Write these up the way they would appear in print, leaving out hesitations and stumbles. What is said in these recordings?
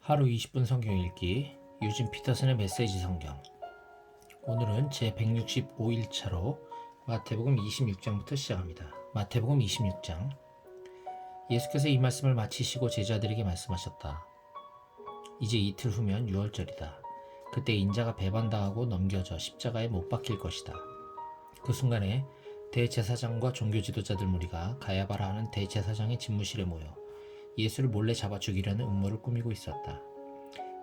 하루 20분 성경 읽기 유진 피터슨의 메시지 성경. 오늘은 제 165일차로 마태복음 26장부터 시작합니다. 마태복음 26장. 예수께서 이 말씀을 마치시고 제자들에게 말씀하셨다. 이제 이틀 후면 유월절이다. 그때 인자가 배반당하고 넘겨져 십자가에 못 박힐 것이다. 그 순간에 대제사장과 종교 지도자들 무리가 가야바라 하는 대제사장의 집무실에 모여 예수를 몰래 잡아 죽이려는 음모를 꾸미고 있었다.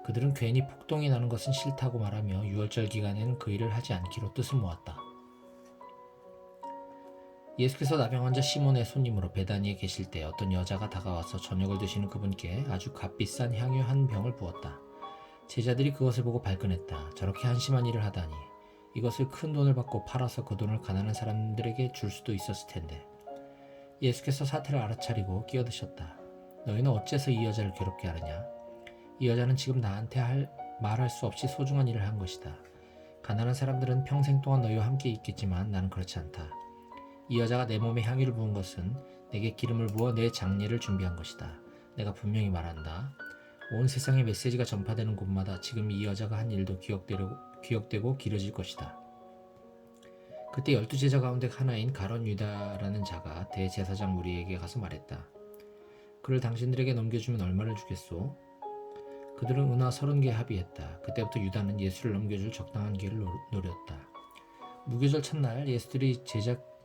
그들은 괜히 폭동이 나는 것은 싫다고 말하며 유월절 기간에는 그 일을 하지 않기로 뜻을 모았다. 예수께서 나병 환자 시몬의 손님으로 베다니에 계실 때 어떤 여자가 다가와서 저녁을 드시는 그분께 아주 값비싼 향유 한 병을 부었다. 제자들이 그것을 보고 발끈했다. 저렇게 한심한 일을 하다니. 이것을 큰 돈을 받고 팔아서 그 돈을 가난한 사람들에게 줄 수도 있었을 텐데. 예수께서 사태를 알아차리고 끼어드셨다. 너희는 어째서 이 여자를 괴롭게 하느냐? 이 여자는 지금 나한테 말할 수 없이 소중한 일을 한 것이다. 가난한 사람들은 평생 동안 너희와 함께 있겠지만 나는 그렇지 않다. 이 여자가 내 몸에 향유를 부은 것은 내게 기름을 부어 내 장례를 준비한 것이다. 내가 분명히 말한다. 온 세상의 메시지가 전파되는 곳마다 지금 이 여자가 한 일도 기억되고 길어질 것이다. 그때 12제자 가운데 하나인 가룟 유다라는 자가 대제사장 무리에게 가서 말했다. 그를 당신들에게 넘겨주면 얼마를 주겠소? 그들은 은화 30개 합의했다. 그때부터 유다는 예수를 넘겨줄 적당한 기회를 노렸다. 무교절 첫날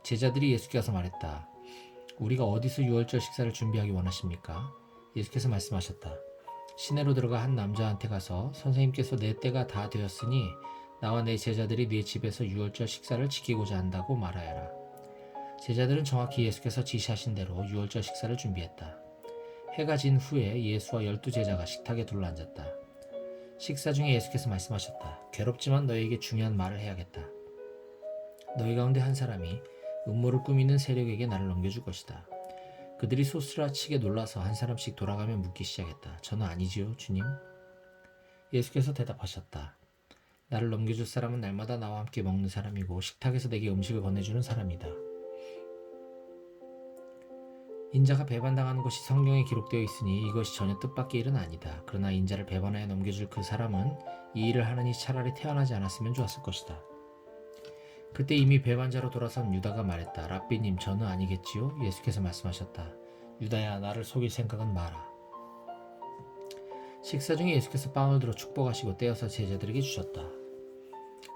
제자들이 예수께 가서 말했다. 우리가 어디서 유월절 식사를 준비하기 원하십니까? 예수께서 말씀하셨다. 시내로 들어가 한 남자한테 가서 선생님께서 내 때가 다 되었으니 나와 내 제자들이 네 집에서 유월절 식사를 지키고자 한다고 말하여라. 제자들은 정확히 예수께서 지시하신 대로 유월절 식사를 준비했다. 해가 진 후에 예수와 12제자가 식탁에 둘러앉았다. 식사 중에 예수께서 말씀하셨다. 괴롭지만 너희에게 중요한 말을 해야겠다. 너희 가운데 한 사람이 음모를 꾸미는 세력에게 나를 넘겨줄 것이다. 그들이 소스라치게 놀라서 한 사람씩 돌아가며 묻기 시작했다. 저는 아니지요, 주님? 예수께서 대답하셨다. 나를 넘겨줄 사람은 날마다 나와 함께 먹는 사람이고 식탁에서 내게 음식을 건네주는 사람이다. 인자가 배반당하는 것이 성경에 기록되어 있으니 이것이 전혀 뜻밖의 일은 아니다. 그러나 인자를 배반하여 넘겨줄 그 사람은 이 일을 하느니 차라리 태어나지 않았으면 좋았을 것이다. 그때 이미 배반자로 돌아선 유다가 말했다. 랍비님, 저는 아니겠지요? 예수께서 말씀하셨다. 유다야, 나를 속일 생각은 마라. 식사 중에 예수께서 빵을 들어 축복하시고 떼어서 제자들에게 주셨다.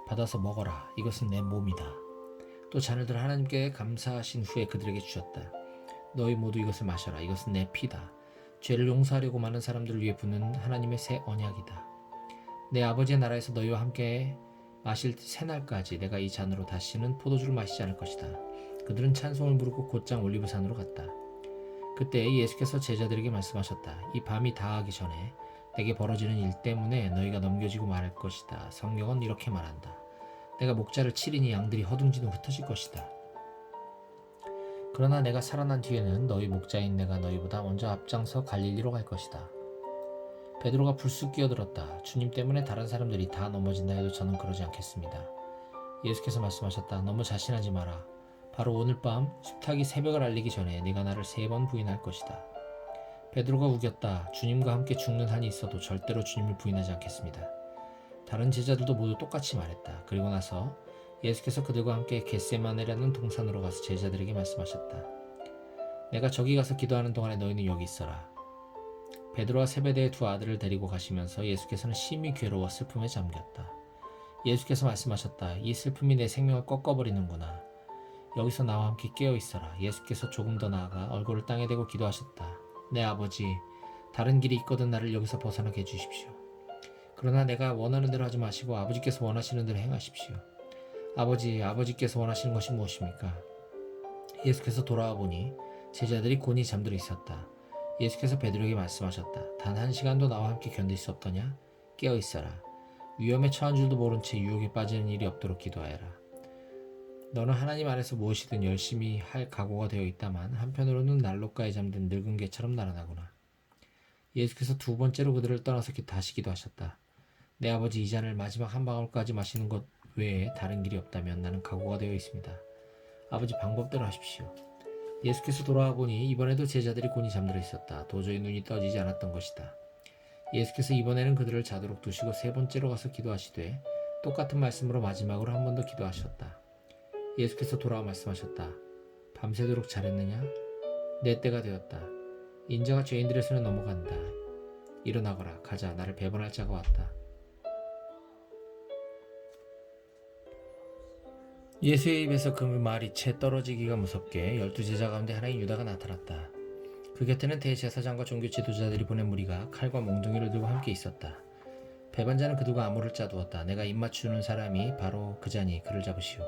받아서 먹어라. 이것은 내 몸이다. 또 잔을 들어 하나님께 감사하신 후에 그들에게 주셨다. 너희 모두 이것을 마셔라. 이것은 내 피다. 죄를 용서하려고 많은 사람들을 위해 붓는 하나님의 새 언약이다. 내 아버지의 나라에서 너희와 함께 마실 새날까지 내가 이 잔으로 다시는 포도주를 마시지 않을 것이다. 그들은 찬송을 부르고 곧장 올리브산으로 갔다. 그때 예수께서 제자들에게 말씀하셨다. 이 밤이 다하기 전에 내게 벌어지는 일 때문에 너희가 넘겨지고 말할 것이다. 성경은 이렇게 말한다. 내가 목자를 치리니 양들이 허둥지둥 흩어질 것이다. 그러나 내가 살아난 뒤에는 너희 목자인 내가 너희보다 먼저 앞장서 갈릴리로 갈 것이다. 베드로가 불쑥 끼어들었다. 주님 때문에 다른 사람들이 다 넘어진다 해도 저는 그러지 않겠습니다. 예수께서 말씀하셨다. 너무 자신하지 마라. 바로 오늘 밤 식탁이 새벽을 알리기 전에 네가 나를 3번 부인할 것이다. 베드로가 우겼다. 주님과 함께 죽는 한이 있어도 절대로 주님을 부인하지 않겠습니다. 다른 제자들도 모두 똑같이 말했다. 그리고 나서 예수께서 그들과 함께 겟세마네라는 동산으로 가서 제자들에게 말씀하셨다. 내가 저기 가서 기도하는 동안에 너희는 여기 있어라. 베드로와 세베대의 2 아들을 데리고 가시면서 예수께서는 심히 괴로워 슬픔에 잠겼다. 예수께서 말씀하셨다. 이 슬픔이 내 생명을 꺾어버리는구나. 여기서 나와 함께 깨어 있어라. 예수께서 조금 더 나아가 얼굴을 땅에 대고 기도하셨다. 내 아버지, 다른 길이 있거든 나를 여기서 벗어나게 해주십시오. 그러나 내가 원하는 대로 하지 마시고 아버지께서 원하시는 대로 행하십시오. 아버지께서 원하시는 것이 무엇입니까? 예수께서 돌아와 보니 제자들이 곤히 잠들어 있었다. 예수께서 베드로에게 말씀하셨다. 단 1시간도 나와 함께 견딜 수 없더냐? 깨어 있어라. 위험에 처한 줄도 모른 채 유혹에 빠지는 일이 없도록 기도하여라. 너는 하나님 안에서 무엇이든 열심히 할 각오가 되어 있다만 한편으로는 난로가에 잠든 늙은 개처럼 나른하구나. 예수께서 2번째로 그들을 떠나서 다시 기도하셨다. 내 아버지, 이 잔을 마지막 한 방울까지 마시는 것 외에 다른 길이 없다면 나는 각오가 되어 있습니다. 아버지, 방법대로 하십시오. 예수께서 돌아와 보니 이번에도 제자들이 곤히 잠들어 있었다. 도저히 눈이 떠지지 않았던 것이다. 예수께서 이번에는 그들을 자도록 두시고 세 번째로 가서 기도하시되 똑같은 말씀으로 마지막으로 한 번 더 기도하셨다. 예수께서 돌아와 말씀하셨다. 밤새도록 잘했느냐? 내 때가 되었다. 인자가 죄인들의 손에 넘어간다. 일어나거라. 가자. 나를 배반할 자가 왔다. 예수의 입에서 그 말이 채 떨어지기가 무섭게 12제자 가운데 하나인 유다가 나타났다. 그 곁에는 대제사장과 종교 지도자들이 보낸 무리가 칼과 몽둥이를 들고 함께 있었다. 배반자는 그들과 암호를 짜두었다. 내가 입맞추는 사람이 바로 그자니 그를 잡으시오.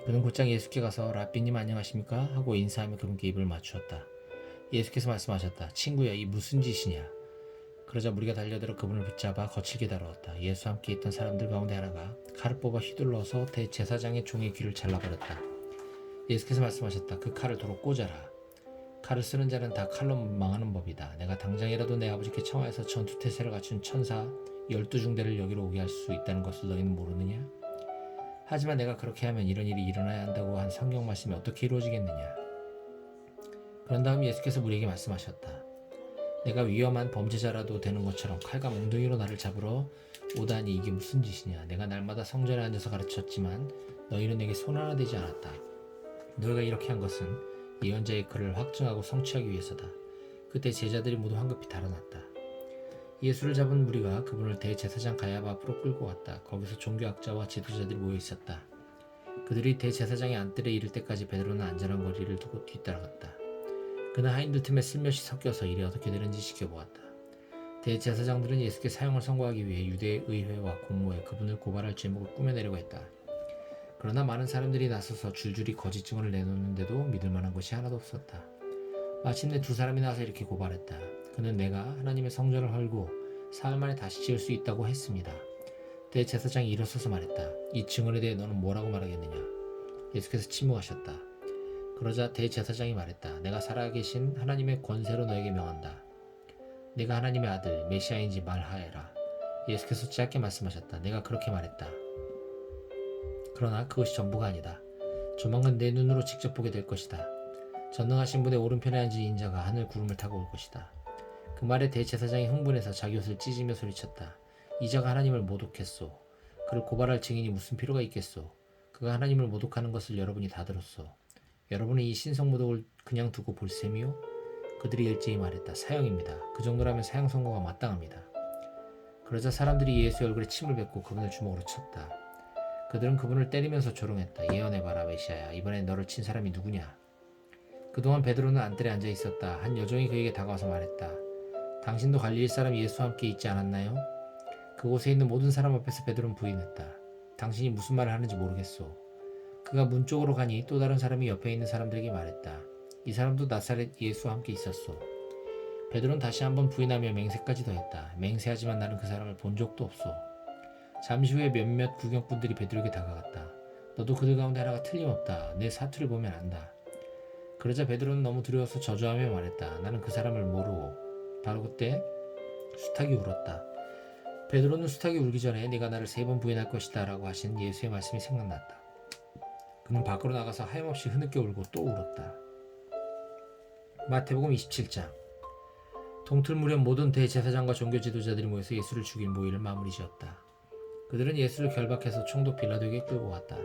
그는 곧장 예수께 가서 라삐님 안녕하십니까? 하고 인사하며 그분께 입을 맞추었다. 예수께서 말씀하셨다. 친구야, 이 무슨 짓이냐? 그러자 무리가 달려들어 그분을 붙잡아 거칠게 다루었다. 예수와 함께 있던 사람들 가운데 하나가 칼을 뽑아 휘둘러서 대제사장의 종의 귀를 잘라버렸다. 예수께서 말씀하셨다. 그 칼을 도로 꽂아라. 칼을 쓰는 자는 다 칼로 망하는 법이다. 내가 당장이라도 내 아버지께 청하여서 전투태세를 갖춘 천사 12중대를 여기로 오게 할 수 있다는 것을 너희는 모르느냐? 하지만 내가 그렇게 하면 이런 일이 일어나야 한다고 한 성경 말씀이 어떻게 이루어지겠느냐? 그런 다음 예수께서 무리에게 말씀하셨다. 내가 위험한 범죄자라도 되는 것처럼 칼과 몽둥이로 나를 잡으러 오다니 이게 무슨 짓이냐? 내가 날마다 성전에 앉아서 가르쳤지만 너희는 내게 손 하나 대지 않았다. 너희가 이렇게 한 것은 예언자의 글을 확증하고 성취하기 위해서다. 그때 제자들이 모두 황급히 달아났다. 예수를 잡은 무리가 그분을 대제사장 가야바 앞으로 끌고 왔다. 거기서 종교학자와 지도자들이 모여 있었다. 그들이 대제사장의 안뜰에 이를 때까지 베드로는 안전한 거리를 두고 뒤따라갔다. 그는 하인들 틈에 슬며시 섞여서 일이 어떻게 되는지 지켜보았다. 대제사장들은 예수께 사형을 선고하기 위해 유대 의회와 공모해 그분을 고발할 제목을 꾸며내려고 했다. 그러나 많은 사람들이 나서서 줄줄이 거짓 증언을 내놓는데도 믿을 만한 것이 하나도 없었다. 마침내 두 사람이 나서 이렇게 고발했다. 그는 내가 하나님의 성전을 헐고 사흘 만에 다시 지을 수 있다고 했습니다. 대제사장이 일어서서 말했다. 이 증언에 대해 너는 뭐라고 말하겠느냐? 예수께서 침묵하셨다. 그러자 대제사장이 말했다. 내가 살아계신 하나님의 권세로 너에게 명한다. 내가 하나님의 아들 메시아인지 말하여라. 예수께서 짧게 말씀하셨다. 내가 그렇게 말했다. 그러나 그것이 전부가 아니다. 조만간 내 눈으로 직접 보게 될 것이다. 전능하신 분의 오른편에 앉은 인자가 하늘 구름을 타고 올 것이다. 그 말에 대제사장이 흥분해서 자기 옷을 찢으며 소리쳤다. 이자가 하나님을 모독했소. 그를 고발할 증인이 무슨 필요가 있겠소. 그가 하나님을 모독하는 것을 여러분이 다 들었소. 여러분은 이 신성모독을 그냥 두고 볼 셈이요? 그들이 일제히 말했다. 사형입니다. 그 정도라면 사형 선고가 마땅합니다. 그러자 사람들이 예수의 얼굴에 침을 뱉고 그분을 주먹으로 쳤다. 그들은 그분을 때리면서 조롱했다. 예언해봐라 메시아야. 이번엔 너를 친 사람이 누구냐? 그동안 베드로는 안뜰에 앉아 있었다. 한 여종이 그에게 다가와서 말했다. 당신도 갈릴리 사람 예수와 함께 있지 않았나요? 그곳에 있는 모든 사람 앞에서 베드로는 부인했다. 당신이 무슨 말을 하는지 모르겠소. 그가 문 쪽으로 가니 또 다른 사람이 옆에 있는 사람들에게 말했다. 이 사람도 나사렛 예수와 함께 있었소. 베드로는 다시 한번 부인하며 맹세까지 더했다. 맹세하지만 나는 그 사람을 본 적도 없소. 잠시 후에 몇몇 구경꾼들이 베드로에게 다가갔다. 너도 그들 가운데 하나가 틀림없다. 내 사투를 보면 안다. 그러자 베드로는 너무 두려워서 저주하며 말했다. 나는 그 사람을 모르고. 바로 그때 수탉이 울었다. 베드로는 수탉이 울기 전에 네가 나를 3번 부인할 것이다 라고 하신 예수의 말씀이 생각났다. 그는 밖으로 나가서 하염없이 흐느껴 울고 또 울었다. 마태복음 27장. 동틀 무렵 모든 대제사장과 종교 지도자들이 모여서 예수를 죽일 모의를 마무리 지었다. 그들은 예수를 결박해서 총독 빌라도에게 끌고 왔다.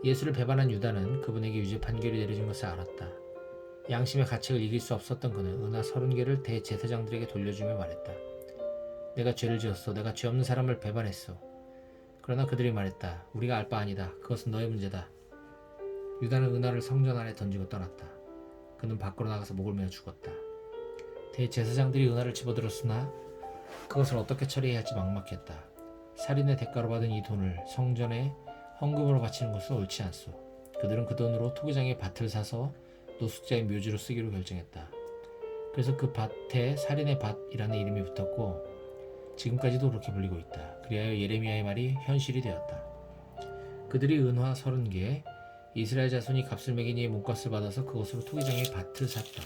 예수를 배반한 유다는 그분에게 유죄 판결이 내려진 것을 알았다. 양심의 가책을 이길 수 없었던 그는 은하 30개를 대제사장들에게 돌려주며 말했다. 내가 죄를 지었어. 내가 죄 없는 사람을 배반했어. 그러나 그들이 말했다. 우리가 알 바 아니다. 그것은 너의 문제다. 유다는 은하를 성전 안에 던지고 떠났다. 그는 밖으로 나가서 목을 메어 죽었다. 대제사장들이 은하를 집어들었으나 그것을 어떻게 처리해야 할지 막막했다. 살인의 대가로 받은 이 돈을 성전에 헌금으로 바치는 것은 옳지 않소. 그들은 그 돈으로 투기장에 밭을 사서 노숙자의 묘지로 쓰기로 결정했다. 그래서 그 밭에 살인의 밭이라는 이름이 붙었고 지금까지도 그렇게 불리고 있다. 그리하여 예레미야의 말이 현실이 되었다. 그들이 은화 30개, 이스라엘 자손이 값을 매긴 이의 몸값을 받아서 그것으로 투기장에 밭을 샀다.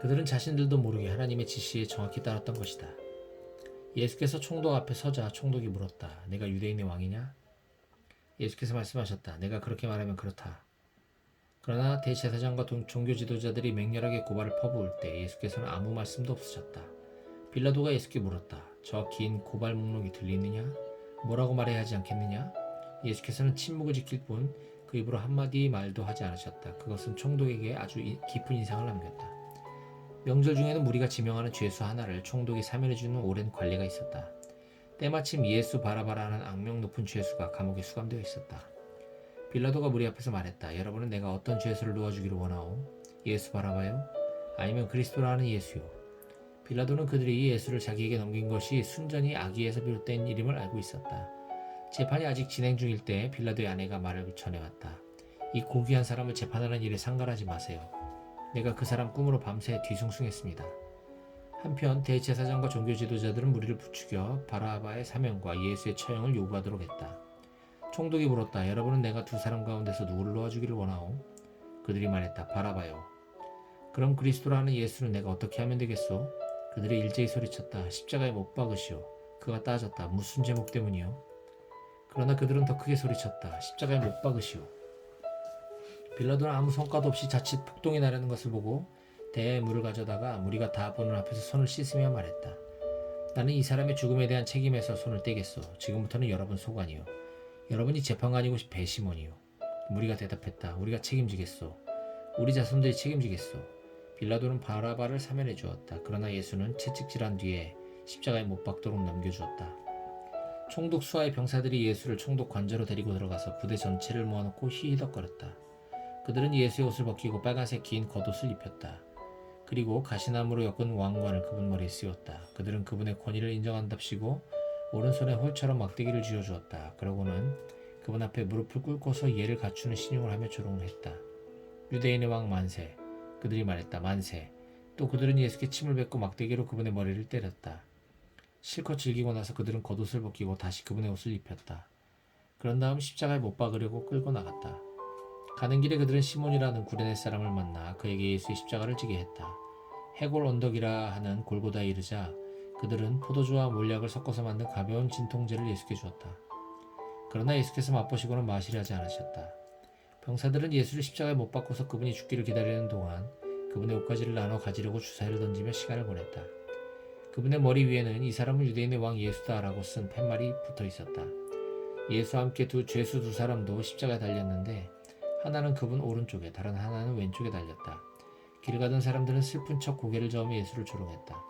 그들은 자신들도 모르게 하나님의 지시에 정확히 따랐던 것이다. 예수께서 총독 앞에 서자 총독이 물었다. 내가 유대인의 왕이냐? 예수께서 말씀하셨다. 내가 그렇게 말하면 그렇다. 그러나 대제사장과 종교 지도자들이 맹렬하게 고발을 퍼부을 때 예수께서는 아무 말씀도 없으셨다. 빌라도가 예수께 물었다. 저 긴 고발 목록이 들리느냐? 뭐라고 말해야 하지 않겠느냐? 예수께서는 침묵을 지킬 뿐 그 입으로 한마디 말도 하지 않으셨다. 그것은 총독에게 아주 깊은 인상을 남겼다. 명절 중에는 무리가 지명하는 죄수 하나를 총독이 사면해주는 오랜 관례가 있었다. 때마침 예수 바라바라는 악명 높은 죄수가 감옥에 수감되어 있었다. 빌라도가 무리 앞에서 말했다. 여러분은 내가 어떤 죄수를 놓아주기를 원하오? 예수 바라바요? 아니면 그리스도라 하는 예수요? 빌라도는 그들이 이 예수를 자기에게 넘긴 것이 순전히 악의에서 비롯된 일임을 알고 있었다. 재판이 아직 진행 중일 때 빌라도의 아내가 말을 전해왔다. 이 고귀한 사람을 재판하는 일에 상관하지 마세요. 내가 그 사람 꿈으로 밤새 뒤숭숭했습니다. 한편 대제사장과 종교 지도자들은 무리를 부추겨 바라바의 사면과 예수의 처형을 요구하도록 했다. 총독이 물었다. 여러분은 내가 두 사람 가운데서 누구를 놓아주기를 원하오? 그들이 말했다. 바라바요. 그럼 그리스도라 하는 예수는 내가 어떻게 하면 되겠소? 그들이 일제히 소리쳤다. 십자가에 못 박으시오. 그가 따졌다. 무슨 제목 때문이요? 그러나 그들은 더 크게 소리쳤다. 십자가에 못 박으시오. 빌라도는 아무 성과도 없이 자칫 폭동이 나려는 것을 보고 대에 물을 가져다가 무리가 다 보는 앞에서 손을 씻으며 말했다. 나는 이 사람의 죽음에 대한 책임에서 손을 떼겠소. 지금부터는 여러분 소관이요. 여러분이 재판관이고 배심원이요. 무리가 대답했다. 우리가 책임지겠소. 우리 자손들이 책임지겠소. 빌라도는 바라바를 사면해 주었다. 그러나 예수는 채찍질한 뒤에 십자가에 못 박도록 넘겨주었다. 총독 수하의 병사들이 예수를 총독 관저로 데리고 들어가서 부대 전체를 모아놓고 히히덕거렸다. 그들은 예수의 옷을 벗기고 빨간색 긴 겉옷을 입혔다. 그리고 가시나무로 엮은 왕관을 그분 머리에 씌웠다. 그들은 그분의 권위를 인정한답시고 오른손에 홀처럼 막대기를 쥐어주었다. 그러고는 그분 앞에 무릎을 꿇고서 예를 갖추는 신용을 하며 조롱을 했다. 유대인의 왕 만세. 그들이 말했다. 만세. 또 그들은 예수께 침을 뱉고 막대기로 그분의 머리를 때렸다. 실컷 즐기고 나서 그들은 겉옷을 벗기고 다시 그분의 옷을 입혔다. 그런 다음 십자가에 못 박으려고 끌고 나갔다. 가는 길에 그들은 시몬이라는 구레네 사람을 만나 그에게 예수의 십자가를 지게 했다. 해골 언덕이라 하는 골고다에 이르자 그들은 포도주와 몰약을 섞어서 만든 가벼운 진통제를 예수께 주었다. 그러나 예수께서 맛보시고는 마시려 하지 않으셨다. 병사들은 예수를 십자가에 못 박고서 그분이 죽기를 기다리는 동안 그분의 옷가지를 나눠 가지려고 주사위를 던지며 시간을 보냈다. 그분의 머리 위에는 이 사람은 유대인의 왕 예수다라고 쓴 팻말이 붙어 있었다. 예수와 함께 죄수 두 사람도 십자가에 달렸는데 하나는 그분 오른쪽에 다른 하나는 왼쪽에 달렸다. 길 가던 사람들은 슬픈 척 고개를 저으며 예수를 조롱했다.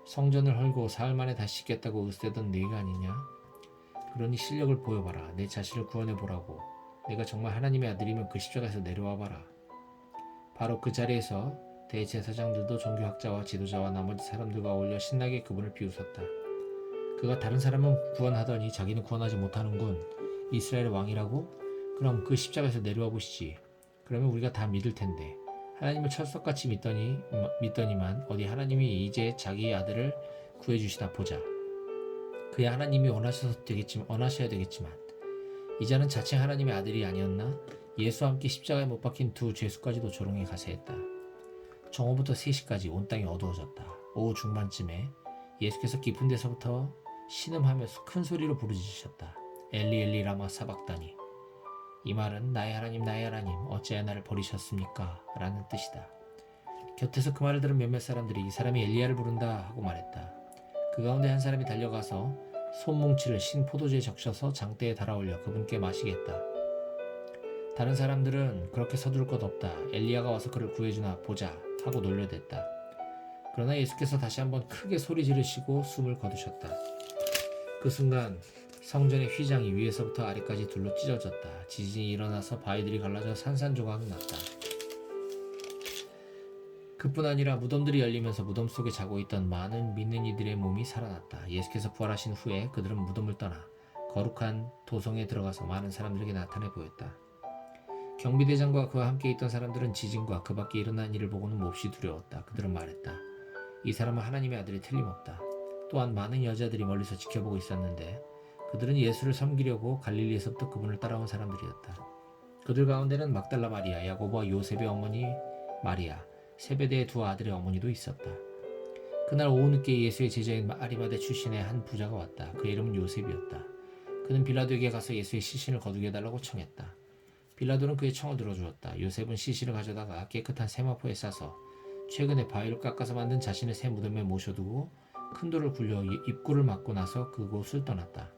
성전을 헐고 사흘 만에 다시 짓겠다고 으스대던 네가 아니냐? 그러니 실력을 보여봐라. 내 자신을 구원해보라고. 내가 정말 하나님의 아들이면 그 십자가에서 내려와봐라. 바로 그 자리에서 대제사장들도 종교학자와 지도자와 나머지 사람들과 어울려 신나게 그분을 비웃었다. 그가 다른 사람은 구원하더니 자기는 구원하지 못하는군. 이스라엘의 왕이라고? 그럼 그 십자가에서 내려와 보시지. 그러면 우리가 다 믿을 텐데. 하나님을 철석같이 믿더니만 어디 하나님이 이제 자기의 아들을 구해주시나 보자. 그야 하나님이 원하셔야 되겠지만 이자는 자칭 하나님의 아들이 아니었나? 예수와 함께 십자가에 못 박힌 두 죄수까지도 조롱에 가세했다. 정오부터 3시까지 온 땅이 어두워졌다. 오후 중반쯤에 예수께서 깊은 데서부터 신음하면서 큰 소리로 부르짖으셨다. 엘리 엘리 라마 사박다니. 이 말은 나의 하나님 어찌하여 나를 버리셨습니까? 라는 뜻이다. 곁에서 그 말을 들은 몇몇 사람들이 이 사람이 엘리야를 부른다 하고 말했다. 그 가운데 한 사람이 달려가서 손뭉치를 신 포도주에 적셔서 장대에 달아올려 그분께 마시겠다. 다른 사람들은 그렇게 서두를 것 없다. 엘리야가 와서 그를 구해주나 보자 하고 놀려댔다. 그러나 예수께서 다시 한번 크게 소리 지르시고 숨을 거두셨다. 그 순간 성전의 휘장이 위에서부터 아래까지 둘로 찢어졌다. 지진이 일어나서 바위들이 갈라져 산산조각 났다. 그뿐 아니라 무덤들이 열리면서 무덤 속에 자고 있던 많은 믿는 이들의 몸이 살아났다. 예수께서 부활하신 후에 그들은 무덤을 떠나 거룩한 도성에 들어가서 많은 사람들에게 나타내 보였다. 경비대장과 그와 함께 있던 사람들은 지진과 그 밖에 일어난 일을 보고는 몹시 두려웠다. 그들은 말했다. 이 사람은 하나님의 아들이 틀림없다. 또한 많은 여자들이 멀리서 지켜보고 있었는데 그들은 예수를 섬기려고 갈릴리에서부터 그분을 따라온 사람들이었다. 그들 가운데는 막달라 마리아, 야고보와 요셉의 어머니 마리아, 세베대의 두 아들의 어머니도 있었다. 그날 오후 늦게 예수의 제자인 아리마대 출신의 한 부자가 왔다. 그의 이름은 요셉이었다. 그는 빌라도에게 가서 예수의 시신을 거두게 해달라고 청했다. 빌라도는 그의 청을 들어주었다. 요셉은 시신을 가져다가 깨끗한 세마포에 싸서 최근에 바위를 깎아서 만든 자신의 새 무덤에 모셔두고 큰 돌을 굴려 입구를 막고 나서 그곳을 떠났다.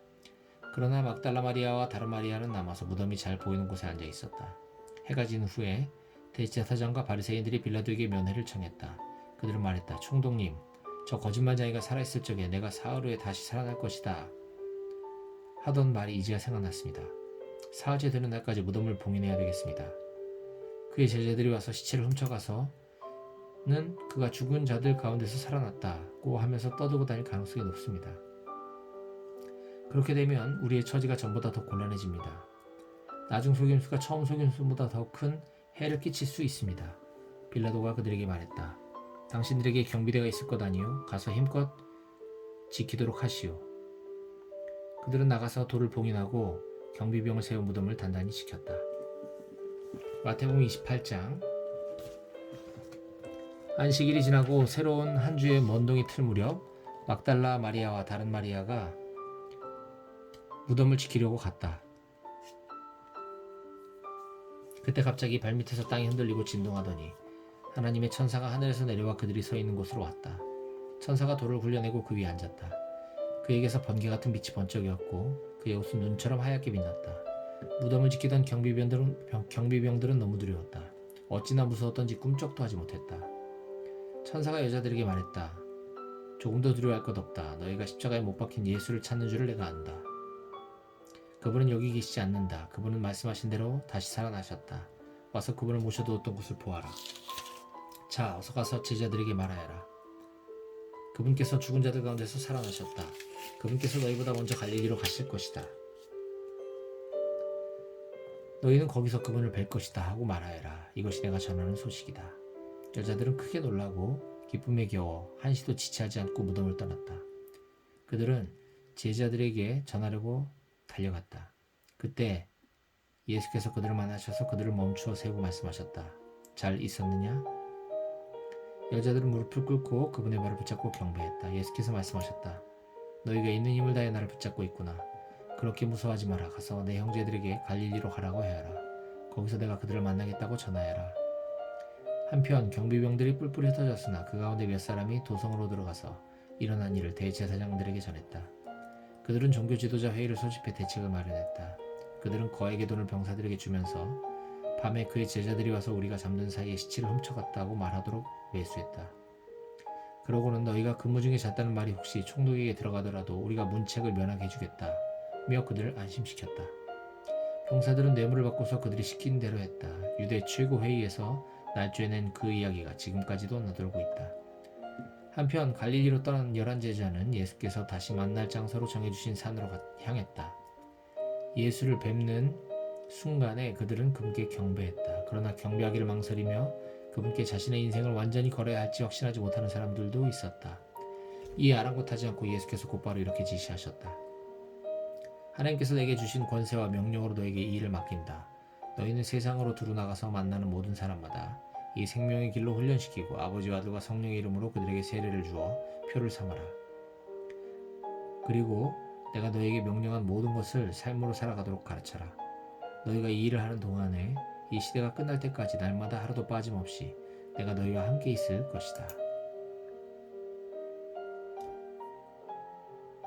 그러나 막달라 마리아와 다른 마리아는 남아서 무덤이 잘 보이는 곳에 앉아 있었다. 해가 진 후에 대제사장과 바리새인들이 빌라도에게 면회를 청했다. 그들은 말했다. 총독님, 저 거짓말쟁이가 살아있을 적에 내가 사흘 후에 다시 살아날 것이다 하던 말이 이제야 생각났습니다. 사흘째 되는 날까지 무덤을 봉인해야 되겠습니다. 그의 제자들이 와서 시체를 훔쳐가서는 그가 죽은 자들 가운데서 살아났다고 하면서 떠들고 다닐 가능성이 높습니다. 그렇게 되면 우리의 처지가 전보다 더 곤란해집니다. 나중 속임수가 처음 속임수보다 더 큰 해를 끼칠 수 있습니다. 빌라도가 그들에게 말했다. 당신들에게 경비대가 있을 것 아니요? 가서 힘껏 지키도록 하시오. 그들은 나가서 돌을 봉인하고 경비병을 세운 무덤을 단단히 지켰다. 마태복음 28장. 안식일이 지나고 새로운 한 주의 먼동이 틀 무렵 막달라 마리아와 다른 마리아가 무덤을 지키려고 갔다. 그때 갑자기 발밑에서 땅이 흔들리고 진동하더니 하나님의 천사가 하늘에서 내려와 그들이 서 있는 곳으로 왔다. 천사가 돌을 굴려내고 그 위에 앉았다. 그에게서 번개 같은 빛이 번쩍이었고 그의 옷은 눈처럼 하얗게 빛났다. 무덤을 지키던 경비병들은 너무 두려웠다. 어찌나 무서웠던지 꿈쩍도 하지 못했다. 천사가 여자들에게 말했다. 조금 더 두려워할 것 없다. 너희가 십자가에 못 박힌 예수를 찾는 줄을 내가 안다. 그분은 여기 계시지 않는다. 그분은 말씀하신 대로 다시 살아나셨다. 와서 그분을 모셔두었던 곳을 보아라. 자, 어서 가서 제자들에게 말하여라. 그분께서 죽은 자들 가운데서 살아나셨다. 그분께서 너희보다 먼저 갈릴리로 가실 것이다. 너희는 거기서 그분을 뵐 것이다 하고 말하여라. 이것이 내가 전하는 소식이다. 여자들은 크게 놀라고 기쁨에 겨워 한시도 지체하지 않고 무덤을 떠났다. 그들은 제자들에게 전하려고 달려갔다. 그때 예수께서 그들을 만나셔서 그들을 멈추어 세우고 말씀하셨다. 잘 있었느냐? 여자들은 무릎을 꿇고 그분의 발을 붙잡고 경배했다. 예수께서 말씀하셨다. 너희가 있는 힘을 다해 나를 붙잡고 있구나. 그렇게 무서워하지 마라. 가서 내 형제들에게 갈릴리로 가라고 해야라. 거기서 내가 그들을 만나겠다고 전하여라. 한편 경비병들이 뿔뿔이 흩어졌으나 그 가운데 몇 사람이 도성으로 들어가서 일어난 일을 대제사장들에게 전했다. 그들은 종교 지도자 회의를 소집해 대책을 마련했다. 그들은 거액의 돈을 병사들에게 주면서 밤에 그의 제자들이 와서 우리가 잠든 사이에 시체를 훔쳐갔다고 말하도록 매수했다. 그러고는 너희가 근무 중에 잤다는 말이 혹시 총독에게 들어가더라도 우리가 문책을 면하게 해주겠다 며 그들을 안심시켰다. 병사들은 뇌물을 받고서 그들이 시킨 대로 했다. 유대 최고회의에서 날조에 낸 그 이야기가 지금까지도 나돌고 있다. 한편 갈릴리로 떠난 11제자는 예수께서 다시 만날 장소로 정해주신 산으로 향했다. 예수를 뵙는 순간에 그들은 그분께 경배했다. 그러나 경배하기를 망설이며 그분께 자신의 인생을 완전히 걸어야 할지 확신하지 못하는 사람들도 있었다. 이에 아랑곳하지 않고 예수께서 곧바로 이렇게 지시하셨다. 하나님께서 내게 주신 권세와 명령으로 너에게 이 일을 맡긴다. 너희는 세상으로 두루 나가서 만나는 모든 사람마다 이 생명의 길로 훈련시키고 아버지와 아들과 성령의 이름으로 그들에게 세례를 주어 표를 삼아라. 그리고 내가 너에게 명령한 모든 것을 삶으로 살아가도록 가르쳐라. 너희가 이 일을 하는 동안에 이 시대가 끝날 때까지 날마다 하루도 빠짐없이 내가 너희와 함께 있을 것이다.